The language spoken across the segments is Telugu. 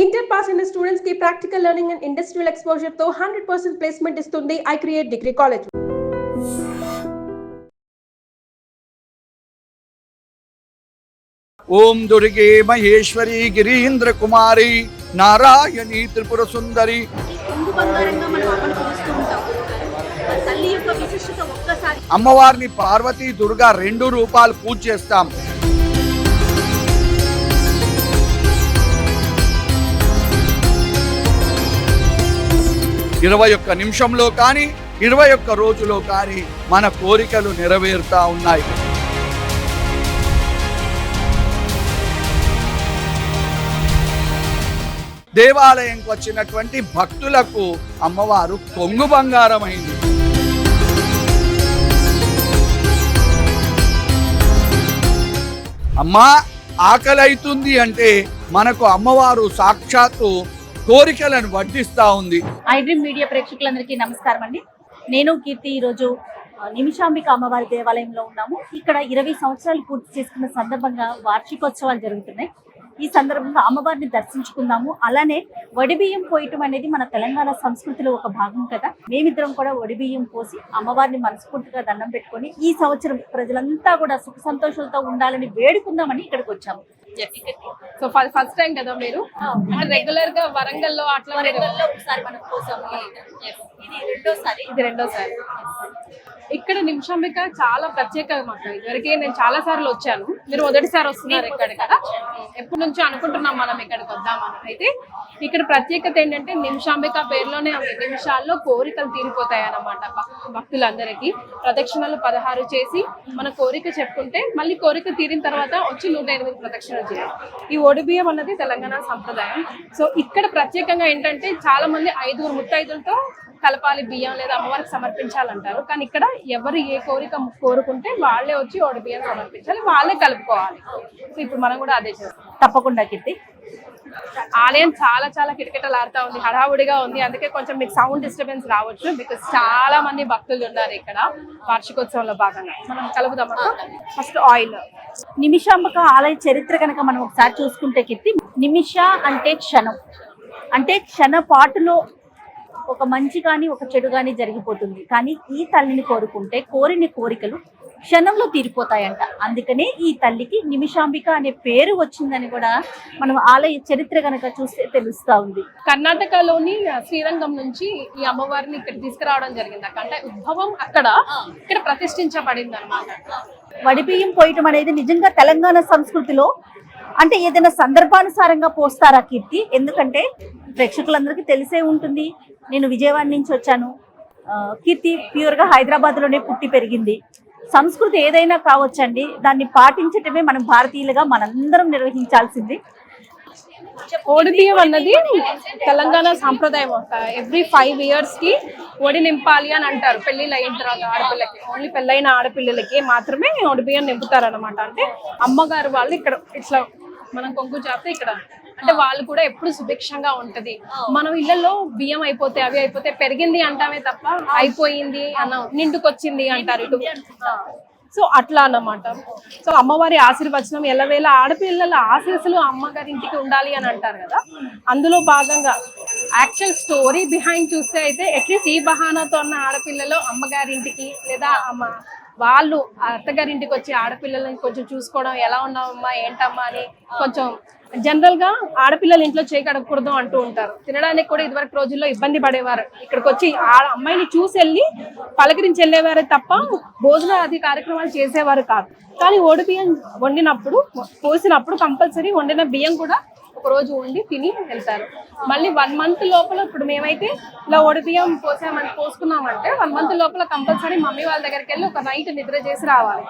ఇంటర్ పాస్ అయిన స్టూడెంట్స్ కి practical learning and industrial exposure తో 100% ప్లేస్మెంట్ ఇస్తుంది ఐ క్రియేట్ డిగ్రీ కాలేజ్. ఓం దుర్గే మహేశ్వరి గిరీంద్ర కుమారి నారాయణి త్రిపుర సుందరి. అమ్మవారిని పార్వతీ దుర్గా 2 రూపాలు పూజ చేస్తాం. ఇరవై 21 నిమిషంలో కానీ 21 రోజులో కానీ మన కోరికలు నెరవేరుతా ఉన్నాయి. దేవాలయంకి వచ్చినటువంటి భక్తులకు అమ్మవారు కొంగు బంగారమైంది. అమ్మా ఆకలైతుంది అంటే మనకు అమ్మవారు సాక్షాత్తు కోరికలను వడ్డిస్తా ఉంది. ఐ డ్రీమ్ మీడియా ప్రేక్షకులందరికీ నమస్కారం అండి. నేను కీర్తి ఈరోజు నిమిషాంబిక అమ్మవారి దేవాలయంలో ఉన్నాము. ఇక్కడ 20 సంవత్సరాలు పూర్తి చేసుకున్న సందర్భంగా వార్షికోత్సవాలు జరుగుతున్నాయి. ఈ సందర్భంగా అమ్మవారిని దర్శించుకుందాము. అలానే వడిబియ్యం పోయటం అనేది మన తెలంగాణ సంస్కృతిలో ఒక భాగం కదా. మేమిద్దరం కూడా వడిబియ్యం పోసి అమ్మవారిని మనస్ఫూర్తిగా దండం పెట్టుకొని ఈ సంవత్సరం ప్రజలంతా కూడా సుఖ సంతోషాలతో ఉండాలని వేడుకుందామని ఇక్కడికి వచ్చాము. సో ఫస్ట్ టైం కదా మీరు రెగ్యులర్ గా వరంగల్లో అట్లా ఒకసారి మనం కోసాము. ఇది రెండోసారి. ఇక్కడ నిమిషాంబిక చాలా ప్రత్యేకంగా మాకు. ఇదివరకే నేను చాలా సార్లు వచ్చాను, మీరు మొదటిసారి వస్తున్నారు ఇక్కడ కదా. ఎప్పటి నుంచో అనుకుంటున్నాం మనం ఇక్కడికి వద్దామని. అయితే ఇక్కడ ప్రత్యేకత ఏంటంటే నిమిషాంబిక పేరులోనే నిమిషాల్లో కోరికలు తీరిపోతాయి అన్నమాట. భక్తులందరికీ ప్రదక్షిణలు 16 చేసి మన కోరిక చెప్పుకుంటే మళ్ళీ కోరిక తీరిన తర్వాత వచ్చి 108 ప్రదక్షిణలు చేయాలి. ఈ ఒడిబియ్యం అన్నది తెలంగాణ సంప్రదాయం. సో ఇక్కడ ప్రత్యేకంగా ఏంటంటే చాలా మంది 5 ముత్తైదులతో కలపాలి బియ్యం, లేదా అమ్మవారికి సమర్పించాలంటారు. కానీ ఇక్కడ ఎవరు ఏ కోరిక కోరుకుంటే వాళ్ళే వచ్చి ఒడిబియ్యం సమర్పించాలి, వాళ్ళే కలుపుకోవాలి. సో ఇప్పుడు మనం కూడా అదే చేస్తాం. తప్పకుండా కీర్తి. ఆలయం చాలా చాలా కిటకిటలాడుతూ ఉంది, హడావుడిగా ఉంది. అందుకే కొంచెం మీకు సౌండ్ డిస్టర్బెన్స్ రావచ్చు, బికాస్ చాలా మంది భక్తులు ఉన్నారు ఇక్కడ వార్షికోత్సవంలో భాగంగా. మనం కలుపుదాం. First oil. నిమిషాంబిక ఆలయ చరిత్ర కనుక మనం ఒకసారి చూసుకుంటే కీర్తి, నిమిష అంటే క్షణం, అంటే క్షణపాటులో ఒక మంచి కానీ ఒక చెడు కానీ జరిగిపోతుంది. కానీ ఈ తల్లిని కోరుకుంటే కోరిన కోరికలు క్షణంలో తీరిపోతాయంట. అందుకనే ఈ తల్లికి నిమిషాంబిక అనే పేరు వచ్చిందని కూడా మనం ఆలయ చరిత్ర కనుక చూస్తే తెలుస్తా ఉంది. కర్ణాటకలోని శ్రీరంగం నుంచి ఈ అమ్మవారిని ఇక్కడ తీసుకురావడం జరిగింది. అంటే ఉద్భవం ఇక్కడ ప్రతిష్ఠించబడింది అనమాట. వడిబియ్యం పోయటం అనేది నిజంగా తెలంగాణ సంస్కృతిలో అంటే ఏదైనా సందర్భానుసారంగా పోస్తారా కీర్తి? ఎందుకంటే ప్రేక్షకులందరికీ తెలిసే ఉంటుంది, నేను విజయవాడ నుంచి వచ్చాను. కీర్తి ప్యూర్గా హైదరాబాద్లోనే పుట్టి పెరిగింది. సంస్కృతి ఏదైనా కావచ్చండి, దాన్ని పాటించటమే మనం భారతీయులుగా మనందరం నిర్వహించాల్సింది. ఒడిబియ్యం అన్నది తెలంగాణ సాంప్రదాయం. ఎవ్రీ 5 years కి ఒడి నింపాలి అని అంటారు. పెళ్లిళ్ళు అయిన తర్వాత ఆడపిల్లకి, ఓన్లీ పెళ్ళైన ఆడపిల్లలకి మాత్రమే ఒడిబియ్యం నింపుతారు అనమాట. అంటే అమ్మగారు వాళ్ళు ఇక్కడ ఇట్లా మనం కొంగు చాపితే ఇక్కడ అంటే వాళ్ళు కూడా ఎప్పుడు సుభిక్షంగా ఉంటది. మనం ఇళ్లలో బియ్యం అయిపోతే అవి అయిపోతే పెరిగింది అంటామే తప్ప అయిపోయింది అన్న నిండుకొచ్చింది అంటారు ఇటు. సో అట్లా అన్నమాట. సో అమ్మవారి ఆశీర్వచనం ఎల్లవేళ ఆడపిల్లల ఆశీస్సులు అమ్మగారి ఇంటికి ఉండాలి అని అంటారు కదా. అందులో భాగంగా యాక్చువల్ స్టోరీ బిహైండ్ చూస్తే అయితే అట్లీస్ట్ ఈ బహానాతో ఉన్న ఆడపిల్లలు అమ్మగారింటికి లేదా వాళ్ళు అత్తగారింటికి వచ్చి ఆడపిల్లలని కొంచెం చూసుకోవడం, ఎలా ఉన్నామమ్మా ఏంటమ్మా అని కొంచెం జనరల్ గా ఆడపిల్లలు ఇంట్లో చేయకడకూడదు అంటూ ఉంటారు. తినడానికి కూడా ఇదివరకు రోజుల్లో ఇబ్బంది పడేవారు. ఇక్కడికి వచ్చి అమ్మాయిని చూసి వెళ్ళి పలకరించి వెళ్ళేవారు తప్ప భోజన ఆది కార్యక్రమాలు చేసేవారు కాదు. కానీ ఒడిబియ్యం వండినప్పుడు పోసినప్పుడు కంపల్సరీ వండిన బియ్యం కూడా ఒక రోజు వండి తిని వెళ్తారు. మళ్ళీ 1 month లోపల, ఇప్పుడు మేమైతే ఇలా ఒడిబియ్యం పోసుకున్నామంటే 1 month లోపల కంపల్సరీ మమ్మీ వాళ్ళ దగ్గరికి వెళ్ళి ఒక నైట్ నిద్ర చేసి రావాలి.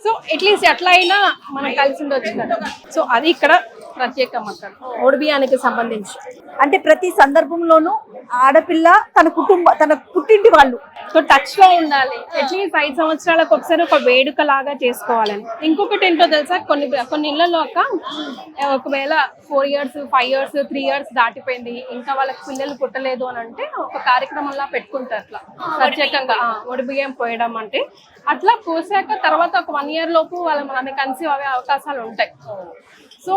సో అట్లీస్ట్ ఎట్లా అయినా మనం కలిసి ఉండొచ్చు. సో అది ఇక్కడ ప్రత్యేకం అక్కడ ఒడిబియ్యానికి సంబంధించి. అంటే ప్రతి సందర్భంలోనూ ఆడపిల్ల తన పుట్టింటి వాళ్ళు టచ్ లో ఉండాలి. అట్లీస్ట్ 5 సంవత్సరాలకు ఒకసారి ఒక వేడుక లాగా చేసుకోవాలని. ఇంకొకటి ఏంటో తెలుసా, కొన్ని ఇళ్లలో ఒకవేళ 4 years 5 years 3 years దాటిపోయింది, ఇంకా వాళ్ళకి పిల్లలు పుట్టలేదు అని అంటే ఒక కార్యక్రమంలా పెట్టుకుంటారు. అట్లా ప్రత్యేకంగా ఒడిబియ్యం పోయడం అంటే అట్లా పోసాక తర్వాత ఒక 1 year లోపు ఆమె కన్సీవ్ అవే అవకాశాలు ఉంటాయి. సో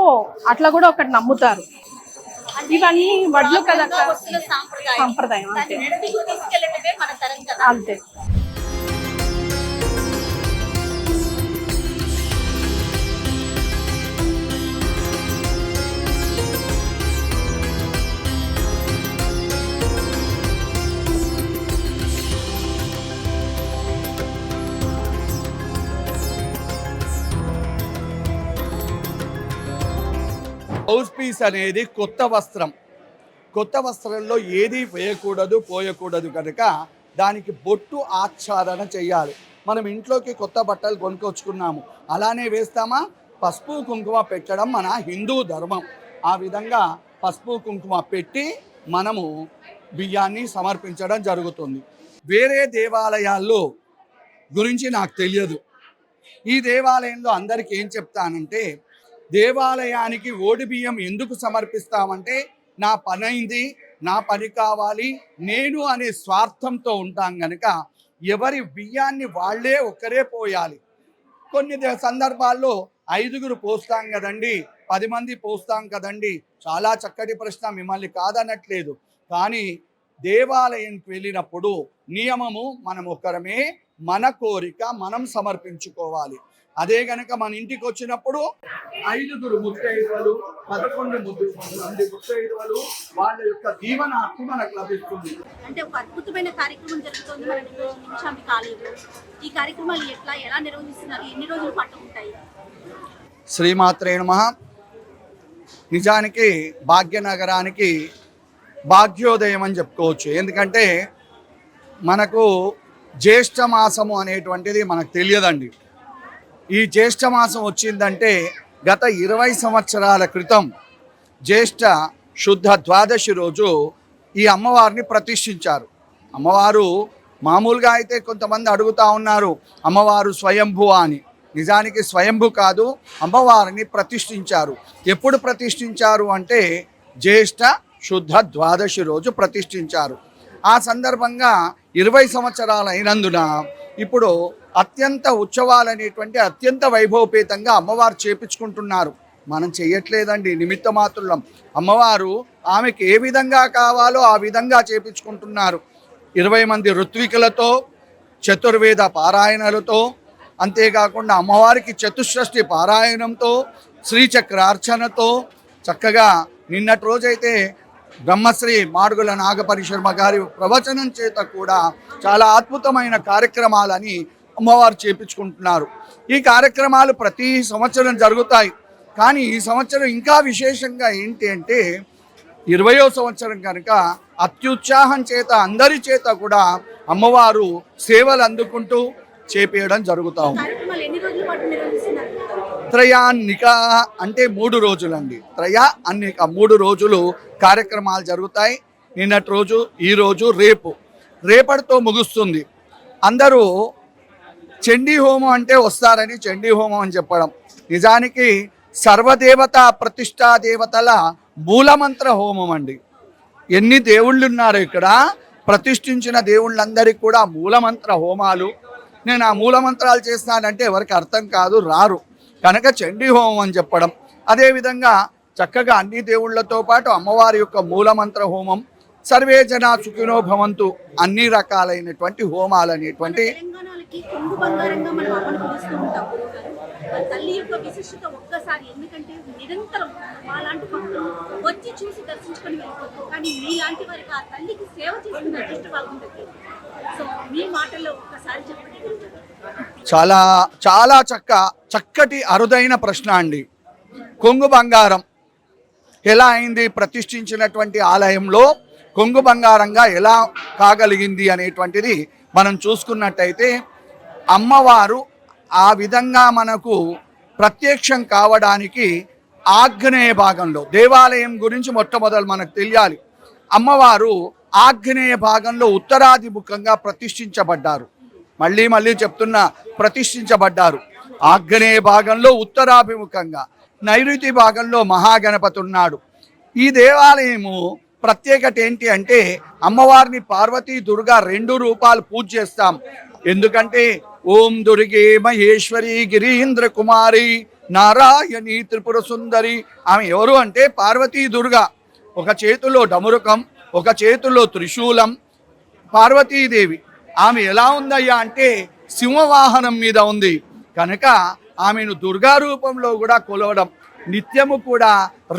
అట్లా కూడా ఒకటి నమ్ముతారు. ఇవన్నీ వడ్లు కదా వస్తున్న సాంప్రదాయం సంప్రదాయం అంతే దాన్ని ముందుకు తీసుకెళ్ళటమే మన తరం కదా. అంతే. హౌస్ పీస్ అనేది కొత్త వస్త్రం. కొత్త వస్త్రంలో ఏది వేయకూడదు పోయకూడదు కనుక దానికి బొట్టు ఆచ్ఛాదన చేయాలి. మనం ఇంట్లోకి కొత్త బట్టలు కొనుక్కొచ్చుకున్నాము, అలానే వేస్తామా? పసుపు కుంకుమ పెట్టడం మన హిందూ ధర్మం. ఆ విధంగా పసుపు కుంకుమ పెట్టి మనము బియ్యాన్ని సమర్పించడం జరుగుతుంది. వేరే దేవాలయాల్లో గురించి నాకు తెలియదు. ఈ దేవాలయంలో అందరికీ ఏం చెప్తానంటే, దేవాలయానికి ఓడి బియ్యం ఎందుకు సమర్పిస్తామంటే, నా పని అయింది, నా పని కావాలి నేను అనే స్వార్థంతో ఉంటాం కనుక ఎవరి బియ్యాన్ని వాళ్ళే ఒక్కరే పోయాలి. కొన్ని సందర్భాల్లో 5గురు పోస్తాం కదండి, 10 మంది పోస్తాం కదండి. చాలా చక్కటి ప్రశ్న, మిమ్మల్ని కాదనట్లేదు. కానీ దేవాలయంకి వెళ్ళినప్పుడు నియమము మనం ఒక్కరమే, మన కోరిక మనం సమర్పించుకోవాలి. అదే గనక మన ఇంటికి వచ్చినప్పుడు 5గురు ముత్తైదువలు, 11 మంది ముత్తైదువలు వాళ్ళ యొక్క దీవెన హక్కు మనకు లభిస్తుంది. అంటే ఒక అద్భుతమైన కార్యక్రమం జరుగుతుంది మన నిమిషాంబిక ఆలయంలో. ఈ కార్యక్రమాలు ఎలా నిర్వహిస్తున్నారు? ఎన్ని రోజులు పాటు ఉంటాయి? శ్రీమాత్రే నమః. నిజానికి భాగ్యనగరానికి భాగ్యోదయం అని చెప్పుకోవచ్చు. ఎందుకంటే మనకు జ్యేష్ఠ మాసము అనేటువంటిది మనకు తెలియదండి. ఈ జ్యేష్ఠ మాసం వచ్చిందంటే గత 20 సంవత్సరాల క్రితం జ్యేష్ఠ శుద్ధ ద్వాదశి రోజు ఈ అమ్మవారిని ప్రతిష్ఠించారు. అమ్మవారు మామూలుగా అయితే కొంతమంది అడుగుతూ ఉన్నారు అమ్మవారు స్వయంభు అని. నిజానికి స్వయంభు కాదు, అమ్మవారిని ప్రతిష్ఠించారు. ఎప్పుడు ప్రతిష్ఠించారు అంటే జ్యేష్ఠ శుద్ధ ద్వాదశి రోజు ప్రతిష్ఠించారు. ఆ సందర్భంగా 20 సంవత్సరాలు అయినందున ఇప్పుడు అత్యంత ఉత్సవాలు అనేటువంటి అత్యంత వైభవపేతంగా అమ్మవారు చేపించుకుంటున్నారు. మనం చేయట్లేదండి, నిమిత్త మాత్రులం. అమ్మవారు ఆమెకి ఏ విధంగా కావాలో ఆ విధంగా చేపించుకుంటున్నారు. 20 మంది ఋత్వికులతో, చతుర్వేద పారాయణలతో, అంతేకాకుండా అమ్మవారికి చతుషష్ఠి పారాయణంతో, శ్రీచక్రార్చనతో చక్కగా నిన్నటి రోజైతే బ్రహ్మశ్రీ మాడుగుల నాగపరిశర్మ గారి ప్రవచనం చేత కూడా చాలా అద్భుతమైన కార్యక్రమాలని అమ్మవారు చేపించుకుంటున్నారు. ఈ కార్యక్రమాలు ప్రతి సంవత్సరం జరుగుతాయి. కానీ ఈ సంవత్సరం ఇంకా విశేషంగా ఏంటి అంటే 20వ సంవత్సరం కనుక అత్యుత్సాహం చేత అందరి చేత కూడా అమ్మవారు సేవలు అందుకుంటూ చేపేయడం జరుగుతాం. త్రయాన్నిక అంటే 3 రోజులండి. త్రయ అన్నిక 3 రోజులు కార్యక్రమాలు జరుగుతాయి. నిన్నటి రోజు, ఈ రోజు, రేపటితో ముగుస్తుంది. అందరూ చండీ హోమం అంటే వస్తారని చండీ హోమం అని చెప్పడం. నిజానికి సర్వదేవత ప్రతిష్టా దేవతల మూలమంత్ర హోమం అండి. ఎన్ని దేవుళ్ళు ఉన్నారో ఇక్కడ, ప్రతిష్ఠించిన దేవుళ్ళందరికీ కూడా మూలమంత్ర హోమాలు. నేను ఆ మూలమంత్రాలు చేస్తానంటే ఎవరికి అర్థం కాదు, రారు కనుక చండీ హోమం అని చెప్పడం. అదేవిధంగా చక్కగా అన్ని దేవుళ్లతో పాటు అమ్మవారి యొక్క మూలమంత్ర హోమం, సర్వే జనా సుఖినో భవంతు, అన్ని రకాలైనటువంటి హోమాలు అనేటువంటి. తల్లి యొక్క విశిష్టత ఒక్కసారి, ఎందుకంటే నిరంతరం అలాంటి భక్తులు వచ్చి చూసి దర్శించుకొని వెళ్ళిపోతారు. కానీ మీలాంటి వారికి ఆ తల్లికి సేవ చేసిన అదృష్ట బాగుంటుంది. సో మీ మాటల్లో ఒక్కసారి చెప్పండి గురుగారు. చాలా చాలా చక్కటి అరుదైన ప్రశ్న అండి. కొంగు బంగారం ఎలా అయింది? ప్రతిష్ఠించినటువంటి ఆలయంలో కొంగు బంగారంగా ఎలా కాగలిగింది అనేటువంటిది మనం చూసుకున్నట్టయితే, అమ్మవారు ఆ విధంగా మనకు ప్రత్యక్షం కావడానికి ఆగ్నేయ భాగంలో, దేవాలయం గురించి మొట్టమొదలు మనకు తెలియాలి. అమ్మవారు ఆగ్నేయ భాగంలో ఉత్తరాదిముఖంగా ప్రతిష్ఠించబడ్డారు. మళ్ళీ చెప్తున్నా, ప్రతిష్ఠించబడ్డారు. ఆగ్నేయ భాగంలో ఉత్తరాభిముఖంగా, నైరుతి భాగంలో మహాగణపతి ఉన్నాడు. ఈ దేవాలయము ప్రత్యేకత ఏంటి అంటే, అమ్మవారిని పార్వతీ దుర్గా 2 రూపాలు పూజ చేస్తాం. ఎందుకంటే ఓం దుర్గే మహేశ్వరి గిరీంద్ర కుమారి నారాయణి త్రిపుర సుందరి. ఆమె ఎవరు అంటే పార్వతీ దుర్గా. ఒక చేతిలో డమరుకం, ఒక చేతిలో త్రిశూలం. పార్వతీదేవి ఆమె ఎలా ఉందయ్యా అంటే సింహవాహనం మీద ఉంది కనుక ఆమెను దుర్గా రూపంలో కూడా కొలవడం, నిత్యము కూడా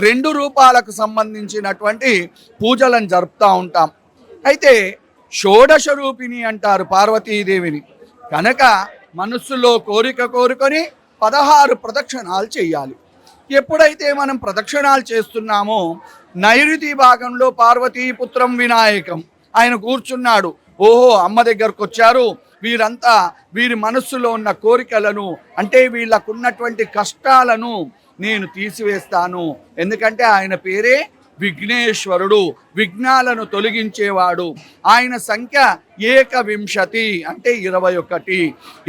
2 రూపాలకు సంబంధించినటువంటి పూజలను జరుపుతూ ఉంటాం. అయితే షోడశ రూపిణి అంటారు పార్వతీదేవిని. కనుక మనస్సులో కోరిక కోరుకొని 16 ప్రదక్షిణాలు చేయాలి. ఎప్పుడైతే మనం ప్రదక్షిణాలు చేస్తున్నామో నైరుతి భాగంలో పార్వతీపుత్రం వినాయకం ఆయన కూర్చున్నాడు. ఓహో, అమ్మ దగ్గరకు వచ్చారు, వీరంతా వీరి మనస్సులో ఉన్న కోరికలను అంటే వీళ్ళకున్నటువంటి కష్టాలను నేను తీసివేస్తాను. ఎందుకంటే ఆయన పేరే విఘ్నేశ్వరుడు, విఘ్నాలను తొలగించేవాడు. ఆయన సంఖ్య 21 అంటే 21.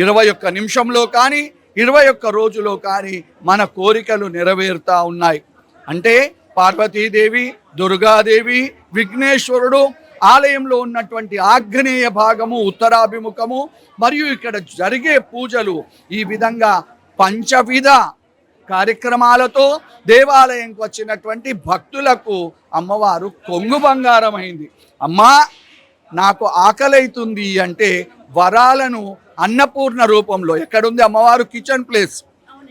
21 నిమిషంలో కానీ 21 రోజులో కానీ మన కోరికలు నెరవేరుతూ ఉన్నాయి. అంటే పార్వతీదేవి, దుర్గాదేవి, విఘ్నేశ్వరుడు ఆలయంలో ఉన్నటువంటి ఆగ్నేయ భాగము, ఉత్తరాభిముఖము మరియు ఇక్కడ జరిగే పూజలు ఈ విధంగా పంచవిధ కార్యక్రమాలతో దేవాలయంకి వచ్చినటువంటి భక్తులకు అమ్మవారు కొంగు బంగారమైంది. అమ్మా నాకు ఆకలైతుంది అంటే వరాలను అన్నపూర్ణ రూపంలో, ఎక్కడుంది అమ్మవారు? కిచెన్ ప్లేస్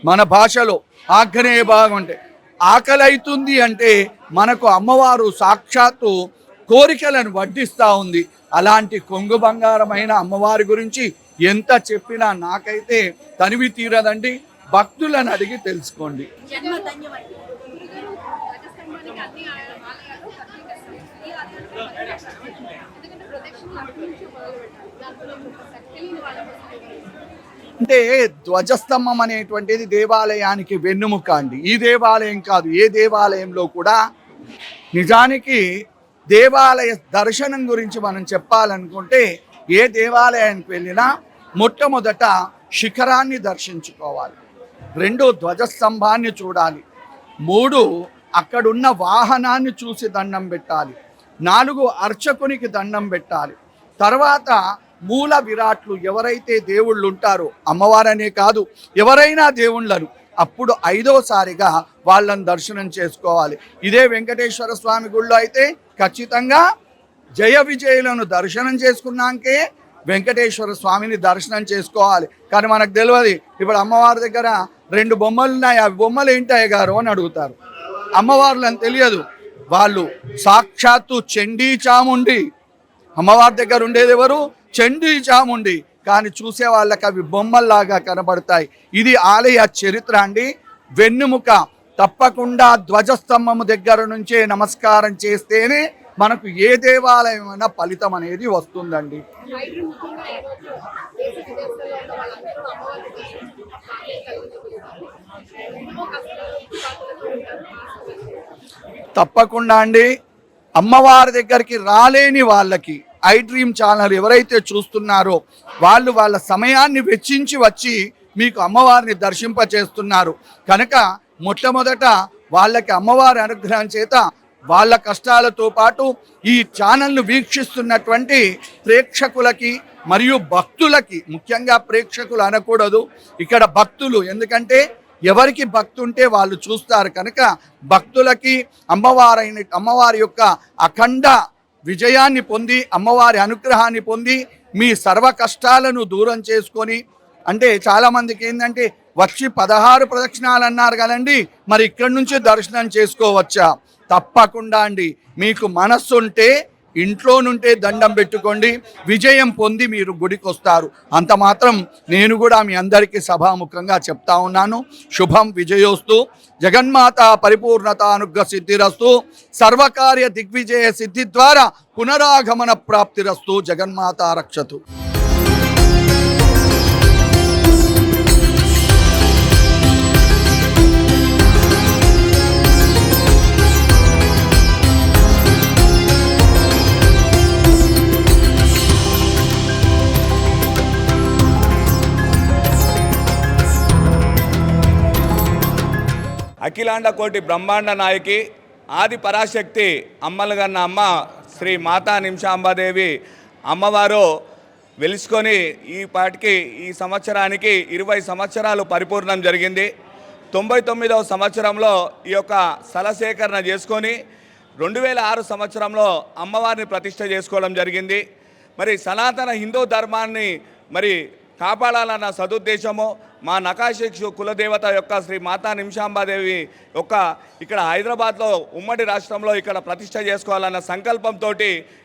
మన భాషలో ఆగ్నేయ భాగం. అంటే ఆకలైతుంది అంటే మనకు అమ్మవారు సాక్షాత్తు కోరికలను వడ్డిస్తూ ఉంది. అలాంటి కొంగు బంగారమైన అమ్మవారి గురించి ఎంత చెప్పినా నాకైతే తనివి తీరదండి. భక్తులను అడిగి తెలుసుకోండి. అంటే ధ్వజస్తంభం అనేటువంటిది దేవాలయానికి వెన్నుముక అండి. ఈ దేవాలయం కాదు, ఏ దేవాలయంలో కూడా నిజానికి దేవాలయ దర్శనం గురించి మనం చెప్పాలనుకుంటే ఏ దేవాలయానికి వెళ్ళినా మొట్టమొదట శిఖరాన్ని దర్శించుకోవాలి, 2 ధ్వజస్తంభాన్ని చూడాలి, 3 అక్కడున్న వాహనాన్ని చూసి దండం పెట్టాలి, 4 అర్చకునికి దండం పెట్టాలి. తర్వాత మూల విరాట్లు ఎవరైతే దేవుళ్ళు ఉంటారో, అమ్మవారనే కాదు ఎవరైనా దేవుళ్ళను, అప్పుడు 5వసారిగా వాళ్ళని దర్శనం చేసుకోవాలి. ఇదే వెంకటేశ్వర స్వామి గుళ్ళో అయితే ఖచ్చితంగా జయ విజయులను దర్శనం చేసుకున్నాకే వెంకటేశ్వర స్వామిని దర్శనం చేసుకోవాలి. కానీ మనకు తెలియదు. ఇప్పుడు అమ్మవారి దగ్గర 2 బొమ్మలు ఉన్నాయి, ఆ బొమ్మలు ఏంటాయి గారు అని అడుగుతారు. అమ్మవార్లు అని తెలియదు. వాళ్ళు సాక్షాత్తు చండీ చాముండి, అమ్మవారి దగ్గర ఉండేది ఎవరు? చండీ చాముండి. కానీ చూసే వాళ్ళకి అవి బొమ్మల్లాగా కనబడతాయి. ఇది ఆలయ చరిత్ర అండి. వెన్నుముక తప్పకుండా ధ్వజస్తంభము దగ్గర నుంచే నమస్కారం చేస్తేనే మనకు ఏ దేవాలయమైనా ఫలితం అనేది వస్తుందండి. తప్పకుండా అండి. అమ్మవారి దగ్గరికి రాలేని వాళ్ళకి ఐ డ్రీమ్ ఛానల్ ఎవరైతే చూస్తున్నారో వాళ్ళు వాళ్ళ సమయాన్ని వెచ్చించి వచ్చి మీకు అమ్మవారిని దర్శింపచేస్తున్నారు కనుక మొట్టమొదట వాళ్ళకి అమ్మవారి అనుగ్రహం చేత వాళ్ళ కష్టాలతో పాటు ఈ ఛానల్ను వీక్షిస్తున్నటువంటి ప్రేక్షకులకి మరియు భక్తులకి, ముఖ్యంగా ప్రేక్షకులు అనకూడదు, ఇక్కడ భక్తులు, ఎందుకంటే ఎవరికి భక్తి ఉంటే వాళ్ళు చూస్తారు కనుక భక్తులకి అమ్మవారి యొక్క అఖండ విజయాన్ని పొంది, అమ్మవారి అనుగ్రహాన్ని పొంది మీ సర్వ కష్టాలను దూరం చేసుకొని, అంటే చాలామందికి ఏంటంటే వచ్చి 16 ప్రదక్షిణాలు అన్నారు కదండి, మరి ఇక్కడి నుంచి దర్శనం చేసుకోవచ్చా? తప్పకుండా అండి. మీకు మనస్సు ఉంటే ఇంట్లో నుంటే దండం పెట్టుకోండి, విజయం పొంది మీరు గుడికి వస్తారు. అంత మాత్రం నేను కూడా మీ అందరికీ సభాముఖంగా చెప్తా ఉన్నాను. శుభం విజయోస్తు, జగన్మాత పరిపూర్ణత అనుగ్రహ సిద్ధిరస్తు, సర్వకార్య దిగ్విజయ సిద్ధి ద్వారా పునరాగమన ప్రాప్తిరస్తు. జగన్మాత రక్షతు. అఖిలాండ కోటి బ్రహ్మాండ నాయకి ఆది పరాశక్తి అమ్మలుగన్న అమ్మ శ్రీ మాతా నిమిషాంబాదేవి అమ్మవారు వెలుసుకొని ఈ సంవత్సరానికి 20 సంవత్సరాలు పరిపూర్ణం జరిగింది. 99వ సంవత్సరంలో ఈ యొక్క స్థల సేకరణ చేసుకొని 2006 సంవత్సరంలో అమ్మవారిని ప్రతిష్ఠ చేసుకోవడం జరిగింది. మరి సనాతన హిందూ ధర్మాన్ని మరి కాపాడాలన్న సదుద్దేశము మా నకాశి కులదేవత యొక్క శ్రీ మాతా నిమిషాంబాదేవి యొక్క ఇక్కడ హైదరాబాద్లో ఉమ్మడి రాష్ట్రంలో ఇక్కడ ప్రతిష్ఠ చేసుకోవాలన్న సంకల్పంతో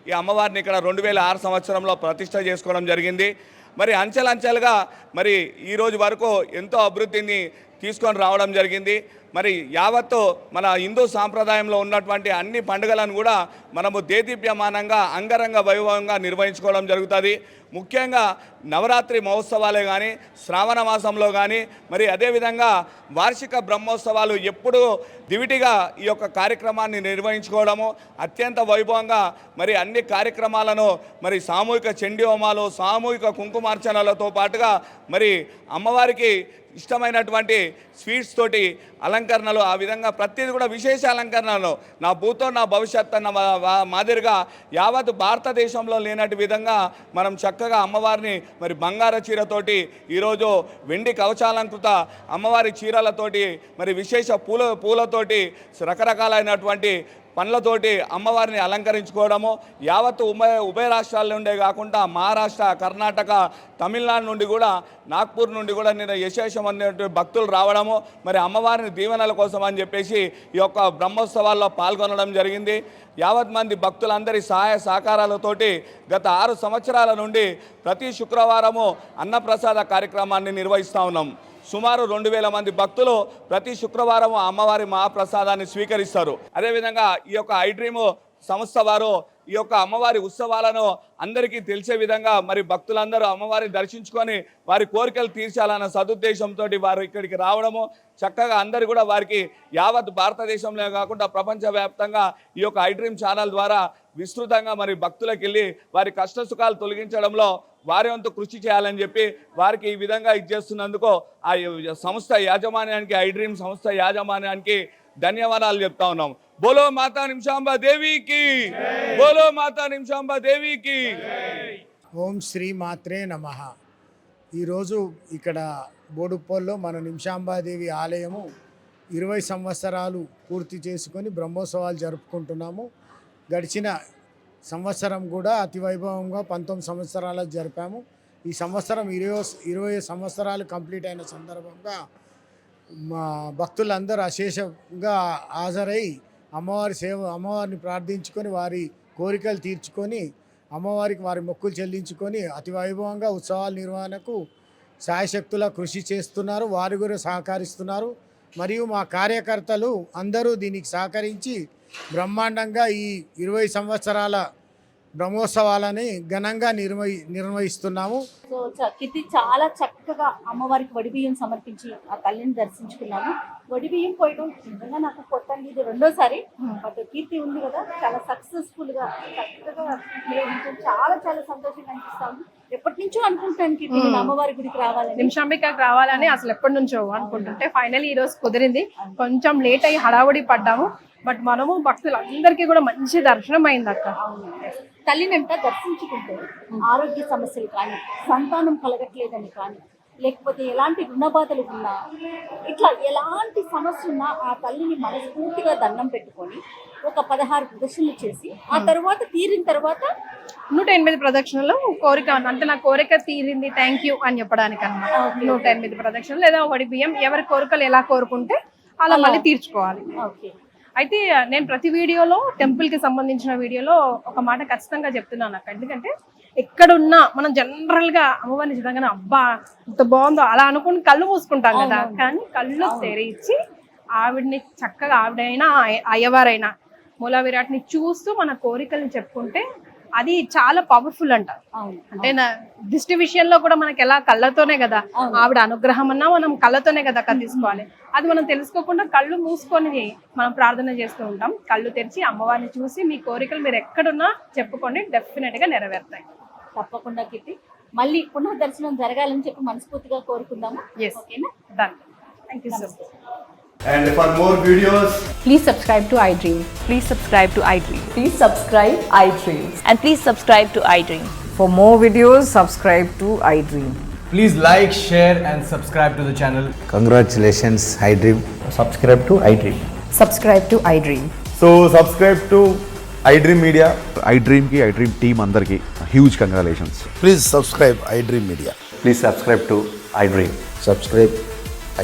ఈ అమ్మవారిని ఇక్కడ 2006 సంవత్సరంలో ప్రతిష్ఠ చేసుకోవడం జరిగింది. మరి అంచెలంచెలుగా మరి ఈరోజు వరకు ఎంతో అభివృద్ధిని తీసుకొని రావడం జరిగింది. మరి యావత్తు మన హిందూ సాంప్రదాయంలో ఉన్నటువంటి అన్ని పండుగలను కూడా మనము దేదీప్యమానంగా అంగరంగ వైభవంగా నిర్వహించుకోవడం జరుగుతుంది. ముఖ్యంగా నవరాత్రి మహోత్సవాలే కానీ శ్రావణ మాసంలో కానీ మరి అదేవిధంగా వార్షిక బ్రహ్మోత్సవాలు ఎప్పుడూ దివిటిగా ఈ యొక్క కార్యక్రమాన్ని నిర్వహించుకోవడము అత్యంత వైభవంగా మరి అన్ని కార్యక్రమాలను మరి సామూహిక చండీ హోమాలు సామూహిక కుంకుమార్చనలతో పాటుగా మరి అమ్మవారికి ఇష్టమైనటువంటి స్వీట్స్ తోటి అలంకరణలు ఆ విధంగా ప్రతిదీ కూడా విశేష అలంకరణలు నా భూతో నా భవిష్యత్ అన్న మాదిరిగా యావత్ భారతదేశంలో లేనటి విధంగా మనం చక్కగా అమ్మవారిని మరి బంగారు చీరతోటి ఈరోజు వెండి కవచాలంకృత అమ్మవారి చీరలతోటి మరి విశేష పూలతోటి రకరకాలైనటువంటి పండ్లతోటి అమ్మవారిని అలంకరించుకోవడము యావత్తు ఉభయ రాష్ట్రాల నుండే కాకుండా మహారాష్ట్ర, కర్ణాటక, తమిళనాడు నుండి కూడా నాగ్పూర్ నుండి కూడా నేను యశేషమైనటువంటి భక్తులు రావడము మరి అమ్మవారిని దీవెనల కోసం అని చెప్పేసి ఈ యొక్క బ్రహ్మోత్సవాల్లో పాల్గొనడం జరిగింది. యావత్ మంది భక్తులందరి సహాయ సహకారాలతోటి గత 6 సంవత్సరాల నుండి ప్రతి శుక్రవారము అన్నప్రసాద కార్యక్రమాన్ని నిర్వహిస్తూ ఉన్నాం. సుమారు 2000 మంది భక్తులు ప్రతి శుక్రవారం అమ్మవారి మహాప్రసాదాన్ని స్వీకరిస్తారు. అదేవిధంగా ఈ యొక్క ఐడ్రీమ్ సంస్థ వారు ఈ యొక్క అమ్మవారి ఉత్సవాలను అందరికీ తెలిసే విధంగా మరి భక్తులందరూ అమ్మవారిని దర్శించుకొని వారి కోరికలు తీర్చాలన్న సదుద్దేశంతో వారు ఇక్కడికి రావడము చక్కగా అందరూ కూడా వారికి యావత్ భారతదేశంలో కాకుండా ప్రపంచవ్యాప్తంగా ఈ యొక్క ఐడ్రీమ్ ఛానల్ ద్వారా విస్తృతంగా మరి భక్తులకు వెళ్ళి వారి కష్ట సుఖాలు తొలగించడంలో వారి వంతు కృషి చేయాలని చెప్పి వారికి ఈ విధంగా ఇచ్చేస్తున్నందుకు ఆ సంస్థ యాజమాన్యానికి ఐడ్రీమ్ సంస్థ యాజమాన్యానికి ధన్యవాదాలు చెప్తా ఉన్నాం. బోలో మాతా నిమిషాంబా దేవికి, బోలో మాతా నిమిషాంబా దేవికి. ఓం శ్రీ మాత్రే నమః. ఈరోజు ఇక్కడ బోడుప్పల్లో మన నిమిషాంబాదేవి ఆలయము 20 సంవత్సరాలు పూర్తి చేసుకొని బ్రహ్మోత్సవాలు జరుపుకుంటున్నాము. గడిచిన సంవత్సరం కూడా అతి వైభవంగా 19 సంవత్సరాలు జరిపాము. ఈ సంవత్సరం 20 సంవత్సరాలు కంప్లీట్ అయిన సందర్భంగా మా భక్తులందరూ అశేషంగా హాజరై అమ్మవారిని ప్రార్థించుకొని వారి కోరికలు తీర్చుకొని అమ్మవారికి వారి మొక్కులు చెల్లించుకొని అతి వైభవంగా ఉత్సవాల నిర్వహణకు శాయశక్తులా కృషి చేస్తున్నారు. వారు కూడా సహకరిస్తున్నారు. మరియు మా కార్యకర్తలు అందరూ దీనికి సహకరించి బ్రహ్మాండంగా ఈ 20 సంవత్సరాల బ్రహ్మోత్సవాలని ఘనంగా నిర్వహిస్తున్నాము. సో కీర్తి చాలా చక్కగా అమ్మవారికి వడిబియ్యం సమర్పించి ఆ తల్లిని దర్శించుకున్నాము. వడిబియ్యం పోయడం నిజంగా నాకు కొత్తండి, ఇది రెండోసారి. బట్ కీర్తి ఉంది కదా, చాలా సక్సెస్ఫుల్గా చక్కగా నిర్వహించడం చాలా చాలా సంతోషంగా అనిపిస్తాము. ఎప్పటి నుంచో అనుకుంటాను కీర్తి నేను అమ్మవారి గుడికి రావాలని, నిమిషాంబికకి రావాలని అసలు ఎప్పటి నుంచో అనుకుంటుంటే ఫైనల్ ఈ రోజు కుదిరింది. కొంచెం లేట్ అయ్యి హడావుడి పడ్డాము, బట్ మనము భక్తులందరికీ కూడా మంచి దర్శనం అయింది అక్క. తల్లినంట దర్శించుకుంటే ఆరోగ్య సమస్యలు కానీ, సంతానం కలగట్లేదని కానీ, లేకపోతే ఎలాంటి రుణబాధలు ఉన్నా, ఇట్లా ఎలాంటి సమస్య ఉన్నా ఆ తల్లిని మనస్ఫూర్తిగా దండం పెట్టుకొని ఒక 16 ప్రదక్షిణలు చేసి ఆ తర్వాత తీరిన తర్వాత 108 ప్రదక్షిణలు కోరిక అంటే నా కోరిక తీరింది థ్యాంక్ యూ అని చెప్పడానికి అన్నమాట. 108 ప్రదక్షిణలు లేదా ఒకటి బియ్యం ఎవరి కోరికలు ఎలా కోరుకుంటే అలా మళ్ళీ తీర్చుకోవాలి. ఓకే. అయితే నేను ప్రతి వీడియోలో టెంపుల్కి సంబంధించిన వీడియోలో ఒక మాట ఖచ్చితంగా చెప్తున్నాను నాకు. ఎందుకంటే ఎక్కడున్నా మనం జనరల్గా అమ్మవారిని చూడగానే అబ్బా ఇంత బాగుందో అలా అనుకుని కళ్ళు మూసుకుంటాం కదా, కానీ కళ్ళు తెరిచి ఆవిడని చక్కగా ఆవిడైనా అయ్యవారైనా మూలా విరాట్ని చూస్తూ మన కోరికల్ని చెప్పుకుంటే అది చాలా పవర్ఫుల్ అంట. అంటే నా దిష్టి విషయంలో కూడా మనకి ఎలా కళ్ళతోనే కదా ఆవిడ అనుగ్రహం అన్నా మనం కళ్ళతోనే కదా తీసుకోవాలి. అది మనం తెలుసుకోకుండా కళ్ళు మూసుకొని మనం ప్రార్థన చేస్తూ ఉంటాం. కళ్ళు తెరిచి అమ్మవారిని చూసి మీ కోరికలు మీరు ఎక్కడున్నా చెప్పుకోండి, డెఫినెట్ గా నెరవేరుతాయి. తప్పకుండా కీర్తి, మళ్ళీ పునః దర్శనం జరగాలని చెప్పి మనస్ఫూర్తిగా కోరుకుందాము. ఓకేనా? Done. Thank you so much. And for more videos, please subscribe to iDream. Please subscribe to iDream. Please subscribe iDream. And please subscribe to iDream. For more videos, subscribe to iDream. please like, share and subscribe to the channel. Congratulations, iDream. Subscribe to iDream. Subscribe to iDream. So subscribe to iDream Media. iDream team అందరికి huge congratulations. Please subscribe iDream Media. Please subscribe to iDream. Subscribe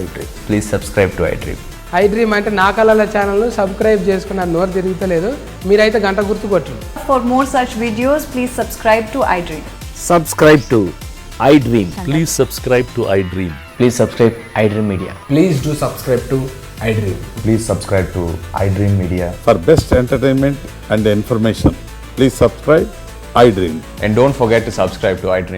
iDream. Please subscribe to iDream. iDream అంటే నా కళల ఛానల్ను సబ్స్క్రైబ్ చేసుకున్న నోరు తిరుగుతలేదు, మీరైతే గంట గుర్తు కొట్టు. For more such videos, please subscribe to iDream. Subscribe to iDream. Please subscribe to iDream. Please subscribe iDream Media. Please do subscribe to iDream. Please subscribe to iDream Media. For best entertainment and information, please subscribe iDream. And don't forget to subscribe to iDream.